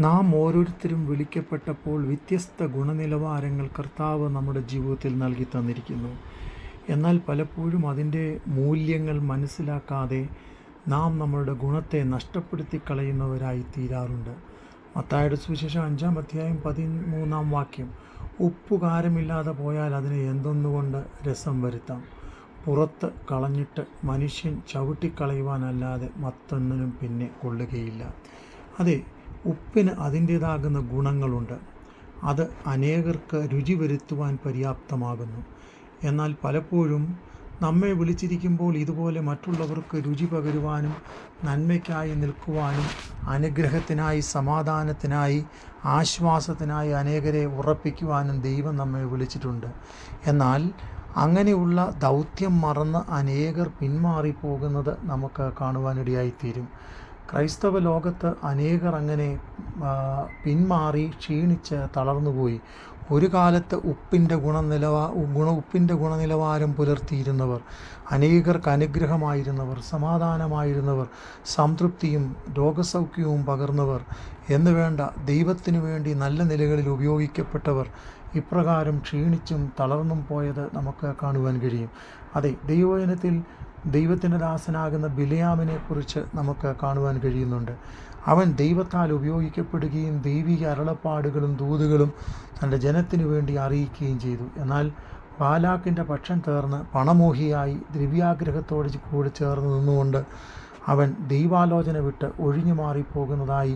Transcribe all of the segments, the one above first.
നാം ഓരോരുത്തരും വിളിക്കപ്പെട്ടപ്പോൾ വ്യത്യസ്ത ഗുണനിലവാരങ്ങൾ കർത്താവ് നമ്മുടെ ജീവിതത്തിൽ നൽകി തന്നിരിക്കുന്നു. എന്നാൽ പലപ്പോഴും അതിൻ്റെ മൂല്യങ്ങൾ മനസ്സിലാക്കാതെ നാം നമ്മളുടെ ഗുണത്തെ നഷ്ടപ്പെടുത്തി കളയുന്നവരായി തീരാറുണ്ട്. മത്തായിയുടെ സുവിശേഷം 5-ാം അധ്യായം 13-ാം വാക്യം, ഉപ്പുകാരമില്ലാതെ പോയാൽ അതിനെ എന്തൊന്നുകൊണ്ട് രസം വരുത്താം? പുറത്ത് കളഞ്ഞിട്ട് മനുഷ്യൻ ചവിട്ടിക്കളയുവാനല്ലാതെ മറ്റൊന്നിനും പിന്നെ കൊള്ളുകയില്ല. അതെ, ഉപ്പിന് അതിൻ്റേതാകുന്ന ഗുണങ്ങളുണ്ട്. അത് അനേകർക്ക് രുചി വരുത്തുവാൻ പര്യാപ്തമാകുന്നു. എന്നാൽ പലപ്പോഴും നമ്മെ വിളിച്ചിരിക്കുമ്പോൾ ഇതുപോലെ മറ്റുള്ളവർക്ക് രുചി പകരുവാനും നന്മയ്ക്കായി നിൽക്കുവാനും അനുഗ്രഹത്തിനായി, സമാധാനത്തിനായി, ആശ്വാസത്തിനായി അനേകരെ ഉറപ്പിക്കുവാനും ദൈവം നമ്മെ വിളിച്ചിട്ടുണ്ട്. എന്നാൽ അങ്ങനെയുള്ള ദൗത്യം മറന്ന് അനേകർ പിന്മാറിപ്പോകുന്നത് നമുക്ക് കാണുവാനിടയായിത്തീരും. ക്രൈസ്തവ ലോകത്ത് അനേകർ അങ്ങനെ പിന്മാറി ക്ഷീണിച്ച് തളർന്നുപോയി. ഒരു കാലത്ത് ഉപ്പിൻ്റെ ഗുണനിലവാരം പുലർത്തിയിരുന്നവർ, അനേകർക്ക് അനുഗ്രഹമായിരുന്നവർ, സമാധാനമായിരുന്നവർ, സംതൃപ്തിയും രോഗസൗഖ്യവും പകർന്നവർ എന്ന് വേണ്ട ദൈവത്തിനു വേണ്ടി നല്ല നിലകളിൽ ഉപയോഗിക്കപ്പെട്ടവർ ഇപ്രകാരം ക്ഷീണിച്ചും തളർന്നും പോയത് നമുക്ക് കാണുവാൻ കഴിയും. അതെ, ദൈവവചനത്തിൽ ദൈവത്തിൻ്റെ ദാസനാകുന്ന ബിലെയാമിനെക്കുറിച്ച് നമുക്ക് കാണുവാൻ കഴിയുന്നുണ്ട്. അവൻ ദൈവത്താൽ ഉപയോഗിക്കപ്പെടുകയും ദൈവിക അരുളപ്പാടുകളും ദൂതുകളും തൻ്റെ ജനത്തിനു വേണ്ടി അറിയിക്കുകയും ചെയ്തു. എന്നാൽ ബാലാക്കിൻ്റെ പക്ഷം ചേർന്ന് പണമോഹിയായി ദ്രവ്യാഗ്രഹത്തോട് കൂടി ചേർന്ന് നിന്നുകൊണ്ട് അവൻ ദൈവാലോചന വിട്ട് ഒഴിഞ്ഞു മാറിപ്പോകുന്നതായി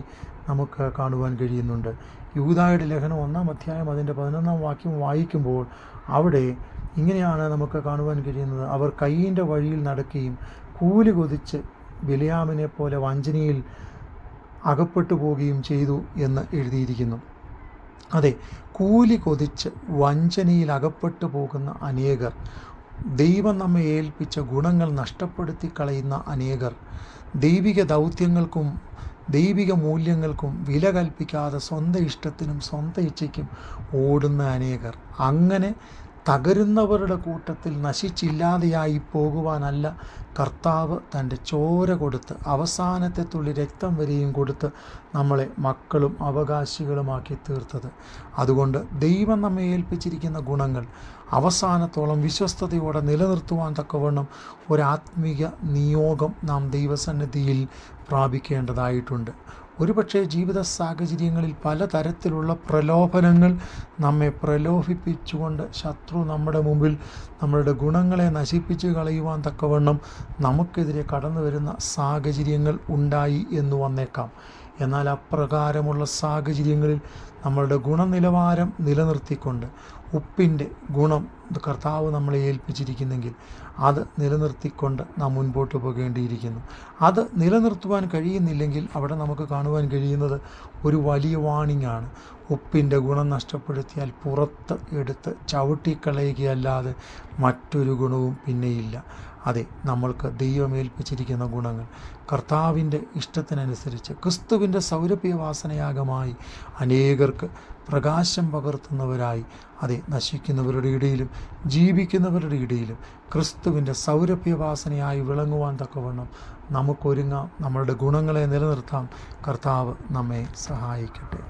നമുക്ക് കാണുവാൻ കഴിയുന്നുണ്ട്. യൂദായുടെ ലേഖനം 1-ാം അധ്യായം അതിൻ്റെ 11-ാം വാക്യം വായിക്കുമ്പോൾ അവിടെ ഇങ്ങനെയാണ് നമുക്ക് കാണുവാൻ കഴിയുന്നത്: അവർ കയ്യിൻ്റെ വഴിയിൽ നടക്കുകയും കൂലി കൊതിച്ച് ബിലെയാമിനെ പോലെ വഞ്ചനയിൽ അകപ്പെട്ടു പോവുകയും ചെയ്തു എന്ന് എഴുതിയിരിക്കുന്നു. അതെ, കൂലി കൊതിച്ച് വഞ്ചനയിൽ അകപ്പെട്ടു പോകുന്ന അനേകർ, ദൈവം നമ്മെ ഏൽപ്പിച്ച ഗുണങ്ങൾ നഷ്ടപ്പെടുത്തി കളയുന്ന അനേകർ, ദൈവിക ദൗത്യങ്ങൾക്കും ദൈവിക മൂല്യങ്ങൾക്കും വില കൽപ്പിക്കാതെ സ്വന്തം ഇഷ്ടത്തിനും സ്വന്തം ഇച്ഛയ്ക്കും ഓടുന്ന അനേകർ, അങ്ങനെ തകരുന്നവരുടെ കൂട്ടത്തിൽ നശിച്ചില്ലാതെയായി പോകുവാനല്ല കർത്താവ് തൻ്റെ ചോര കൊടുത്ത് അവസാനത്തെ തുള്ളി രക്തം വരെയും കൊടുത്ത് നമ്മളെ മക്കളും അവകാശികളുമാക്കി തീർത്തത്. അതുകൊണ്ട് ദൈവം നമ്മെ ഏൽപ്പിച്ചിരിക്കുന്ന ഗുണങ്ങൾ അവസാനത്തോളം വിശ്വസ്തയോടെ നിലനിർത്തുവാൻ തക്കവണ്ണം ഒരാത്മീക നിയോഗം നാം ദൈവസന്നിധിയിൽ പ്രാപിക്കേണ്ടതായിട്ടുണ്ട്. ഒരുപക്ഷെ ജീവിത സാഹചര്യങ്ങളിൽ പലതരത്തിലുള്ള പ്രലോഭനങ്ങൾ നമ്മെ പ്രലോഭിപ്പിച്ചുകൊണ്ട് ശത്രു നമ്മുടെ മുമ്പിൽ നമ്മളുടെ ഗുണങ്ങളെ നശിപ്പിച്ച് കളയുവാൻ തക്കവണ്ണം നമുക്കെതിരെ കടന്നു വരുന്ന സാഹചര്യങ്ങൾ ഉണ്ടായി എന്ന് വന്നേക്കാം. എന്നാൽ അപ്രകാരമുള്ള സാഹചര്യങ്ങളിൽ നമ്മളുടെ ഗുണനിലവാരം നിലനിർത്തിക്കൊണ്ട് ഉപ്പിൻ്റെ ഗുണം കർത്താവ് നമ്മളെ ഏൽപ്പിച്ചിരിക്കുന്നെങ്കിൽ അത് നിലനിർത്തിക്കൊണ്ട് നാം മുൻപോട്ട് പോകേണ്ടിയിരിക്കുന്നു. അത് നിലനിർത്തുവാൻ കഴിയുന്നില്ലെങ്കിൽ അവിടെ നമുക്ക് കാണുവാൻ കഴിയുന്നത് ഒരു വലിയ വാണിംഗ് ആണ്. ഉപ്പിൻ്റെ ഗുണം നഷ്ടപ്പെടുത്തിയാൽ പുറത്ത് എടുത്ത് ചവിട്ടിക്കളയുകയല്ലാതെ മറ്റൊരു ഗുണവും പിന്നെയില്ല. അതെ, നമ്മൾക്ക് ദൈവം ഏൽപ്പിച്ചിരിക്കുന്ന ഗുണങ്ങൾ കർത്താവിൻ്റെ ഇഷ്ടത്തിനനുസരിച്ച് ക്രിസ്തുവിൻ്റെ സൗരഭ്യവാസനയാഗമായി അനേകർക്ക് പ്രകാശം പകർത്തുന്നവരായി, അതെ, നശിക്കുന്നവരുടെ ഇടയിലും ജീവിക്കുന്നവരുടെ ഇടയിലും ക്രിസ്തുവിൻ്റെ സൗരഭ്യവാസനയായി വിളങ്ങുവാൻ തക്കവണ്ണം നമുക്കൊരുങ്ങാം. നമ്മളുടെ ഗുണങ്ങളെ നിലനിർത്താം. കർത്താവ് നമ്മെ സഹായിക്കട്ടെ.